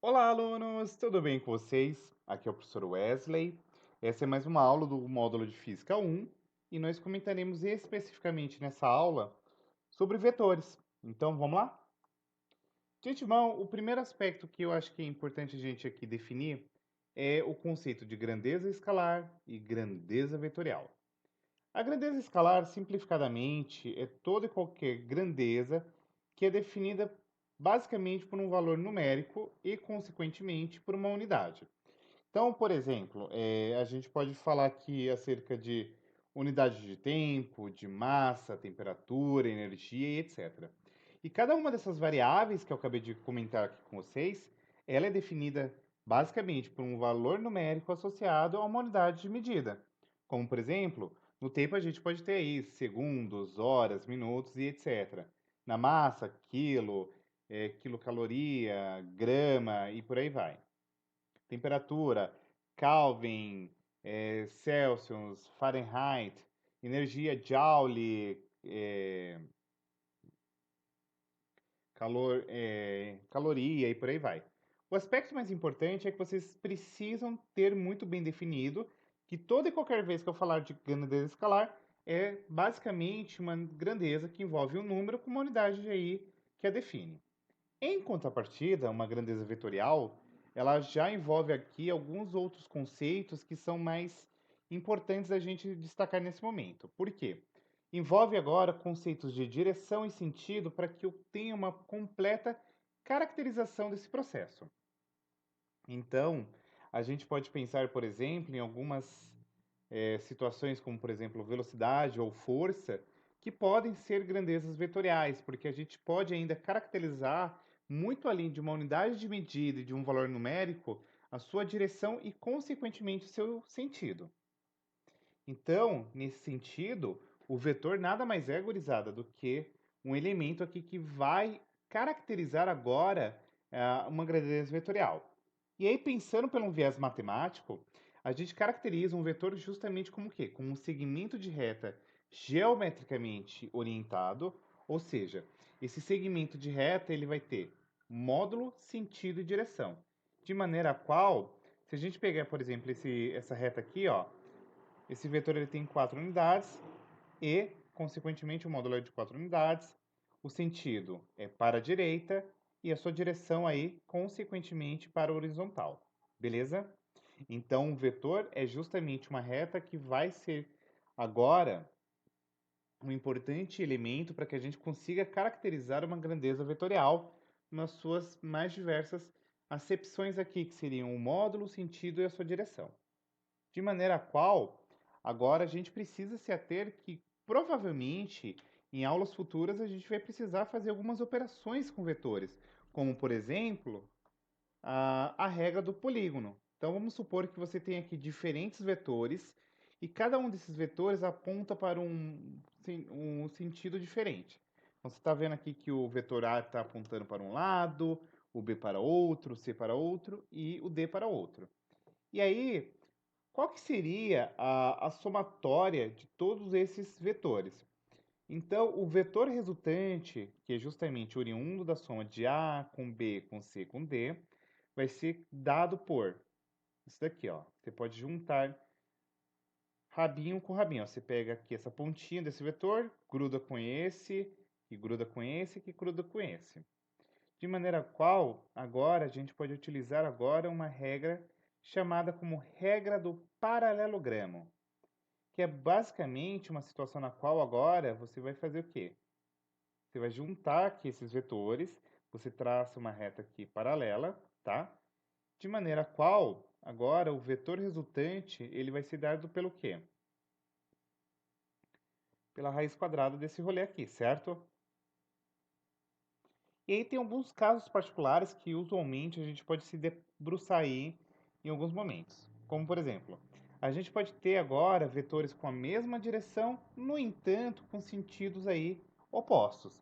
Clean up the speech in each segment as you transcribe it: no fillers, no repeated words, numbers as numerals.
Olá, alunos! Tudo bem com vocês? Aqui é o professor Wesley. Essa é mais uma aula do módulo de Física 1 e nós comentaremos especificamente nessa aula sobre vetores. Então, vamos lá? De antemão, o primeiro aspecto que eu acho que é importante a gente aqui definir é o conceito de grandeza escalar e grandeza vetorial. A grandeza escalar, simplificadamente, é toda e qualquer grandeza que é definida basicamente por um valor numérico e, consequentemente, por uma unidade. Então, por exemplo, a gente pode falar aqui acerca de unidade de tempo, de massa, temperatura, energia e etc. E cada uma dessas variáveis que eu acabei de comentar aqui com vocês, ela é definida basicamente por um valor numérico associado a uma unidade de medida. Como, por exemplo, no tempo a gente pode ter aí segundos, horas, minutos e etc. Na massa, quilo, quilocaloria, grama e por aí vai. Temperatura, Kelvin, Celsius, Fahrenheit, energia, Joule, calor, caloria e por aí vai. O aspecto mais importante é que vocês precisam ter muito bem definido que toda e qualquer vez que eu falar de grandeza escalar, é basicamente uma grandeza que envolve um número com uma unidade aí que a define. Em contrapartida, uma grandeza vetorial, ela já envolve aqui alguns outros conceitos que são mais importantes a gente destacar nesse momento. Por quê? Envolve agora conceitos de direção e sentido para que eu tenha uma completa caracterização desse processo. Então, a gente pode pensar, por exemplo, em algumas situações como, por exemplo, velocidade ou força, que podem ser grandezas vetoriais, porque a gente pode ainda caracterizar, muito além de uma unidade de medida e de um valor numérico, a sua direção e, consequentemente, o seu sentido. Então, nesse sentido, o vetor nada mais é, gurizada, do que um elemento aqui que vai caracterizar agora uma grandeza vetorial. E aí, pensando pelo um viés matemático, a gente caracteriza um vetor justamente como o quê? Como um segmento de reta geometricamente orientado, ou seja, esse segmento de reta ele vai ter módulo, sentido e direção. De maneira a qual, se a gente pegar, por exemplo, essa reta aqui, ó, esse vetor ele tem 4 unidades e, consequentemente, o módulo é de 4 unidades. O sentido é para a direita e a sua direção aí, consequentemente, para a horizontal. Beleza? Então, o vetor é justamente uma reta que vai ser agora um importante elemento para que a gente consiga caracterizar uma grandeza vetorial nas suas mais diversas acepções aqui, que seriam o módulo, o sentido e a sua direção. De maneira a qual, agora a gente precisa se ater que provavelmente em aulas futuras a gente vai precisar fazer algumas operações com vetores, como por exemplo, a regra do polígono. Então vamos supor que você tem aqui diferentes vetores e cada um desses vetores aponta para um sentido diferente. Então você está vendo aqui que o vetor A está apontando para um lado, o B para outro, o C para outro e o D para outro. E aí, qual que seria a somatória de todos esses vetores? Então, o vetor resultante, que é justamente oriundo da soma de A com B com C com D, vai ser dado por isso daqui, ó. Você pode juntar rabinho com rabinho. Ó. Você pega aqui essa pontinha desse vetor, gruda com esse, e gruda com esse, que gruda com esse. De maneira qual, agora, a gente pode utilizar agora uma regra chamada como regra do paralelogramo, que é basicamente uma situação na qual agora você vai fazer o quê? Você vai juntar aqui esses vetores, você traça uma reta aqui paralela, tá? De maneira qual, agora, o vetor resultante, ele vai ser dado pelo quê? Pela raiz quadrada desse rolê aqui, certo? E aí tem alguns casos particulares que usualmente a gente pode se debruçar aí em alguns momentos. Como por exemplo, a gente pode ter agora vetores com a mesma direção, no entanto, com sentidos aí opostos.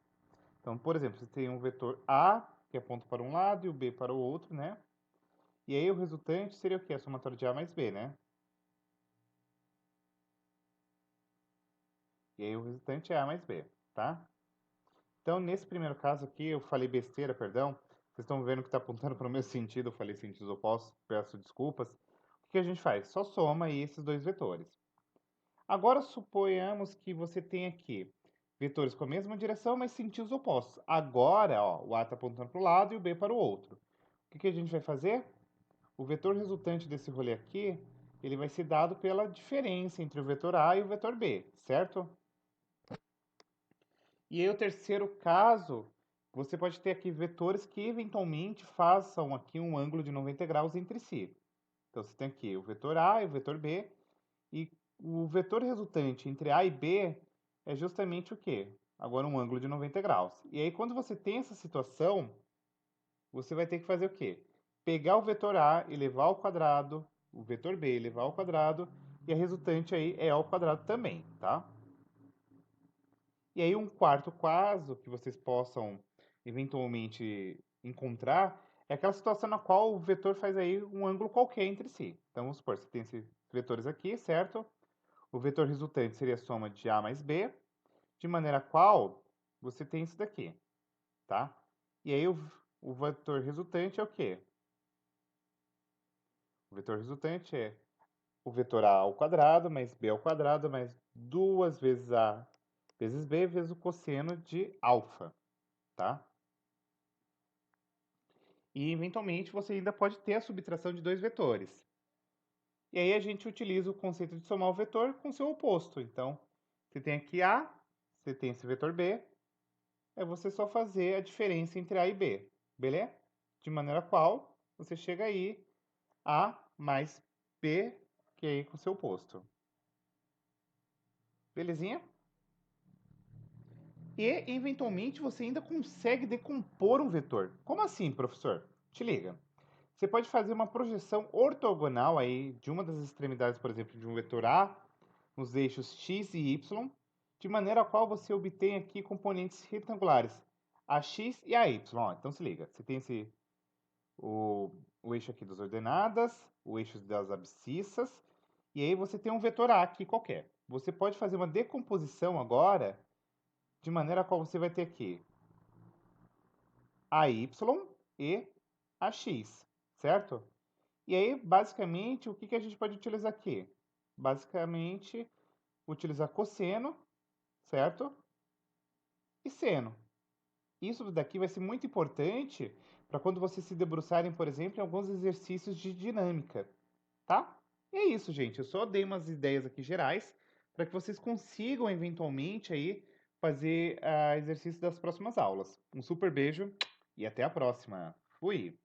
Então, por exemplo, você tem um vetor A, que aponta para um lado, e o B para o outro, né? E aí o resultante seria o quê? A somatória de A mais B, né? E aí o resultante é A mais B, tá? Então, nesse primeiro caso aqui, eu falei besteira, perdão. Vocês estão vendo que está apontando para o mesmo sentido, eu falei sentidos opostos, peço desculpas. O que a gente faz? Só soma aí esses dois vetores. Agora suponhamos que você tem aqui vetores com a mesma direção, mas sentidos opostos. Agora, ó, o A está apontando para o lado e o B para o outro. O que a gente vai fazer? O vetor resultante desse rolê aqui, ele vai ser dado pela diferença entre o vetor A e o vetor B, certo? E aí o terceiro caso, você pode ter aqui vetores que eventualmente façam aqui um ângulo de 90 graus entre si. Então você tem aqui o vetor A e o vetor B, e o vetor resultante entre A e B é justamente o quê? Agora um ângulo de 90 graus. E aí quando você tem essa situação, você vai ter que fazer o quê? Pegar o vetor A e levar ao quadrado, o vetor B elevar ao quadrado, e a resultante aí é ao quadrado também, tá? E aí um quarto caso que vocês possam eventualmente encontrar é aquela situação na qual o vetor faz aí um ângulo qualquer entre si. Então vamos supor, você tem esses vetores aqui, certo? O vetor resultante seria a soma de A mais B, de maneira qual você tem isso daqui, tá? E aí o vetor resultante é o quê? O vetor resultante é o vetor A ao quadrado mais B ao quadrado mais 2 vezes A vezes B vezes o cosseno de alfa, tá? E eventualmente você ainda pode ter a subtração de dois vetores. E aí a gente utiliza o conceito de somar o vetor com seu oposto. Então, você tem aqui A, você tem esse vetor B, é você só fazer a diferença entre A e B, beleza? De maneira qual você chega aí A mais B, que é aí com seu oposto. Belezinha? E, eventualmente, você ainda consegue decompor um vetor. Como assim, professor? Te liga. Você pode fazer uma projeção ortogonal aí de uma das extremidades, por exemplo, de um vetor A nos eixos x e y, de maneira a qual você obtém aqui componentes retangulares, ax e ay. Ó, então se liga, você tem o eixo aqui das ordenadas, o eixo das abscissas, e aí você tem um vetor A aqui qualquer. Você pode fazer uma decomposição agora, de maneira a qual você vai ter aqui AY e AX, certo? E aí, basicamente, o que que a gente pode utilizar aqui? Basicamente, utilizar cosseno, certo? E seno. Isso daqui vai ser muito importante para quando vocês se debruçarem, por exemplo, em alguns exercícios de dinâmica, tá? E é isso, gente. Eu só dei umas ideias aqui gerais para que vocês consigam, eventualmente, aí fazer exercícios das próximas aulas. Um super beijo e até a próxima. Fui!